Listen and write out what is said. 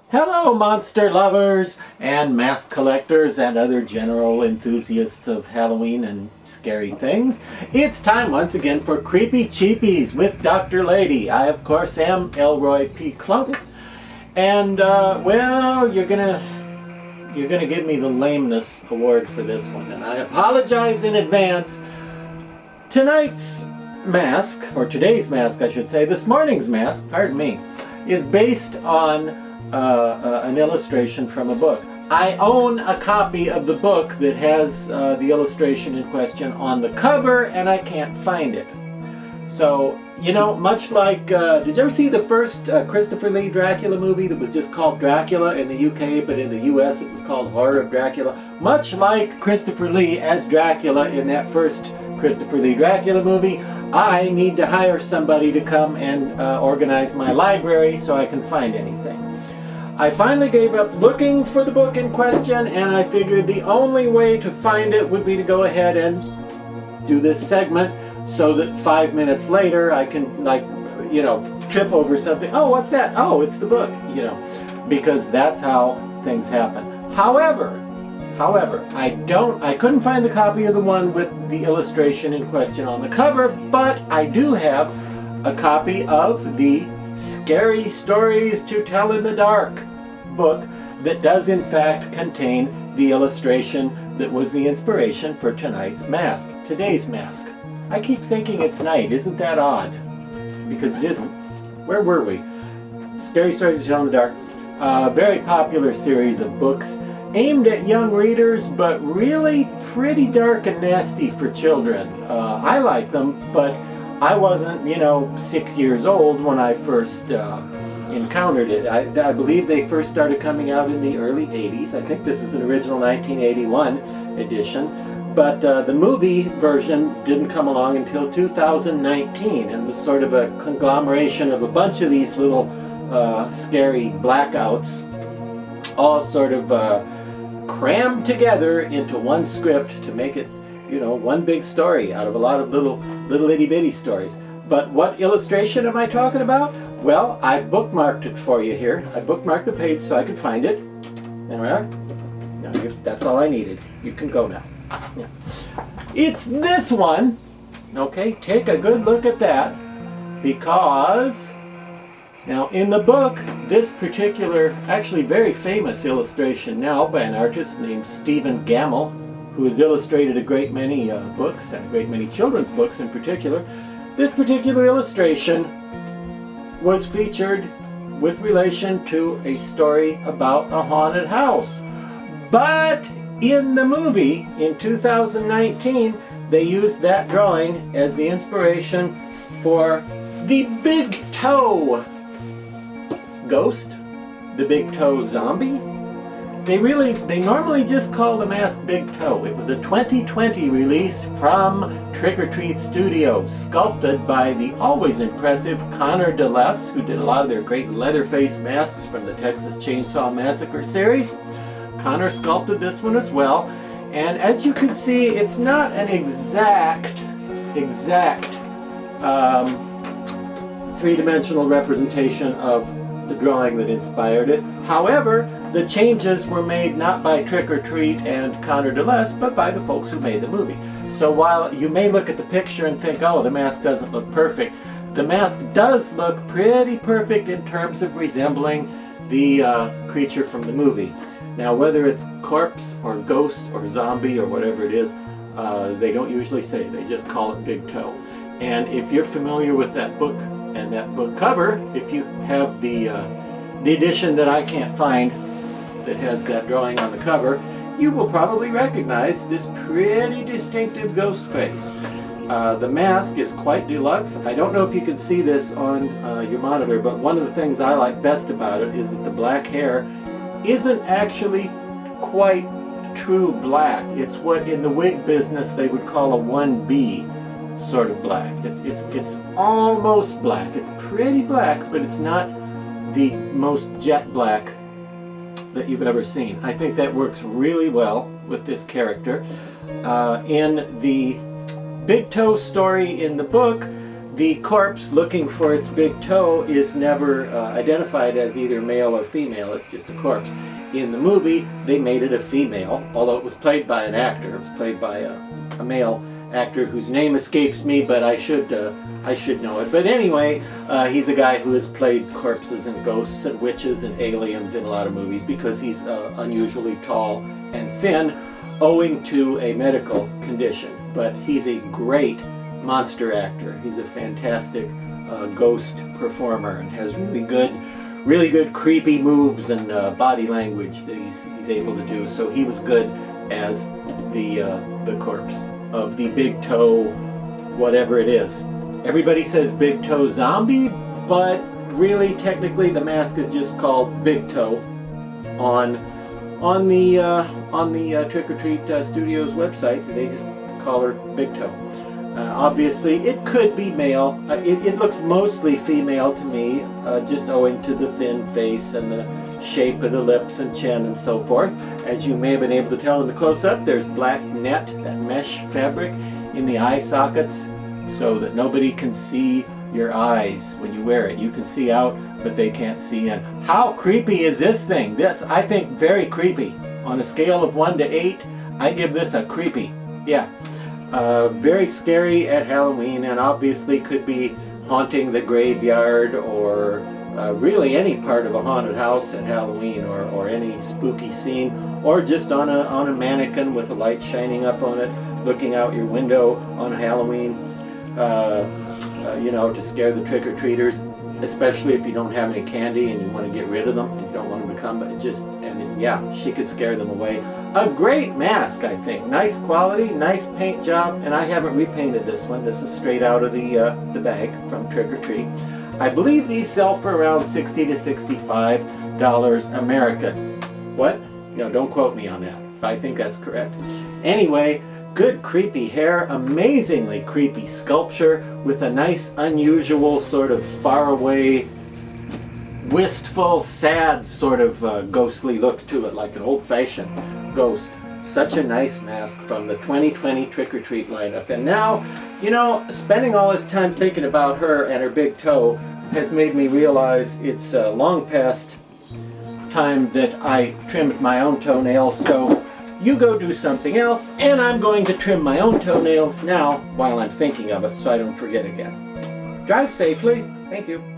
Hello, monster lovers and mask collectors and other general enthusiasts of Halloween and scary things. It's time once again for Creepy Cheapies with Dr. Lady. I, of course, am Elroy P. Clunk. And, well, you're gonna give me the lameness award for this one. And I apologize in advance. Tonight's mask, or today's mask, I should say, this morning's mask, pardon me, is based on an illustration from a book. I own a copy of the book that has the illustration in question on the cover, and I can't find it. So, you know, much like, did you ever see the first Christopher Lee Dracula movie that was just called Dracula in the UK, but in the US it was called Horror of Dracula? Much like Christopher Lee as Dracula in that first Christopher Lee Dracula movie, I need to hire somebody to come and organize my library so I can find anything. I finally gave up looking for the book in question, and I figured the only way to find it would be to go ahead and do this segment so that 5 minutes later I can, like, you know, trip over something. Oh, what's that? Oh, it's the book, you know, because that's how things happen. However, I couldn't find the copy of the one with the illustration in question on the cover, but I do have a copy of the Scary Stories to Tell in the Dark book that does in fact contain the illustration that was the inspiration for tonight's mask, today's mask. I keep thinking it's night, isn't that odd? Because it isn't. Where were we? Scary Stories to Tell in the Dark, a very popular series of books aimed at young readers, but really pretty dark and nasty for children. I like them, but I wasn't, 6 years old when I first encountered it. I believe they first started coming out in the early 80s. I think this is an original 1981 edition. But the movie version didn't come along until 2019 and was sort of a conglomeration of a bunch of these little scary blackouts, all sort of crammed together into one script to make it, one big story out of a lot of little itty bitty stories. But what illustration am I talking about? Well, I bookmarked it for you here. I bookmarked the page so I could find it. There we are. Now, that's all I needed. You can go now. Yeah. It's this one. Okay, take a good look at that, because now in the book, this particular, actually very famous illustration now by an artist named Stephen Gammell, who has illustrated a great many books, and a great many children's books in particular. This particular illustration was featured with relation to a story about a haunted house. But in the movie, in 2019, they used that drawing as the inspiration for the Big Toe ghost, the Big Toe zombie. They normally just call the mask Big Toe. It was a 2020 release from Trick or Treat Studios, sculpted by the always impressive Connor DeLess, who did a lot of their great Leatherface masks from the Texas Chainsaw Massacre series. Connor sculpted this one as well, and as you can see, it's not an exact three-dimensional representation of the drawing that inspired it. However, the changes were made not by Trick or Treat and Connor DeLess, but by the folks who made the movie. So while you may look at the picture and think, oh, the mask doesn't look perfect, the mask does look pretty perfect in terms of resembling the creature from the movie. Now, whether it's corpse or ghost or zombie or whatever it is, they don't usually say. They just call it Big Toe. And if you're familiar with that book and that book cover, if you have the edition that I can't find that has that drawing on the cover, you will probably recognize this pretty distinctive ghost face. The mask is quite deluxe. I don't know if you can see this on your monitor, but one of the things I like best about it is that the black hair isn't actually quite true black. It's what in the wig business they would call a 1B sort of black. It's almost black. It's pretty black, but it's not the most jet black that you've ever seen. I think that works really well with this character. In the Big Toe story in the book, the corpse looking for its big toe is never identified as either male or female. It's just a corpse. In the movie, they made it a female, although it was played by an actor. It was played by a male actor whose name escapes me, but I should know it. But anyway, he's a guy who has played corpses and ghosts and witches and aliens in a lot of movies because he's unusually tall and thin, owing to a medical condition. But he's a great monster actor. He's a fantastic ghost performer and has really good creepy moves and body language that he's able to do. So he was good as the corpse of the big toe, whatever it is. Everybody says big toe zombie, but really technically the mask is just called Big Toe on the Trick or Treat Studios website. They just call her Big Toe. Obviously, it could be male. It looks mostly female to me, just owing to the thin face and the shape of the lips and chin and so forth. As you may have been able to tell in the close-up, there's black net, that mesh fabric, in the eye sockets so that nobody can see your eyes when you wear it. You can see out, but they can't see in. How creepy is this thing? This, I think, very creepy. On a scale of 1 to 8, I give this a creepy. Yeah. Very scary at Halloween, and obviously could be haunting the graveyard or really any part of a haunted house at Halloween, or any spooky scene, or just on a mannequin with a light shining up on it, looking out your window on Halloween, you know, to scare the trick-or-treaters, especially if you don't have any candy and you want to get rid of them and you don't want them to come, but just, and yeah, she could scare them away. A great mask, I think. Nice quality, nice paint job, and I haven't repainted this one. This is straight out of the bag from Trick or Treat. I believe these sell for around $60 to $65 American. What? No, don't quote me on that. I think that's correct. Anyway, good creepy hair, amazingly creepy sculpture with a nice, unusual, sort of faraway, wistful, sad sort of ghostly look to it, like an old-fashioned ghost. Such a nice mask from the 2020 Trick or Treat lineup. And now, you know, spending all this time thinking about her and her big toe has made me realize it's long past time that I trimmed my own toenails, so you go do something else, and I'm going to trim my own toenails now while I'm thinking of it so I don't forget again. Drive safely. Thank you.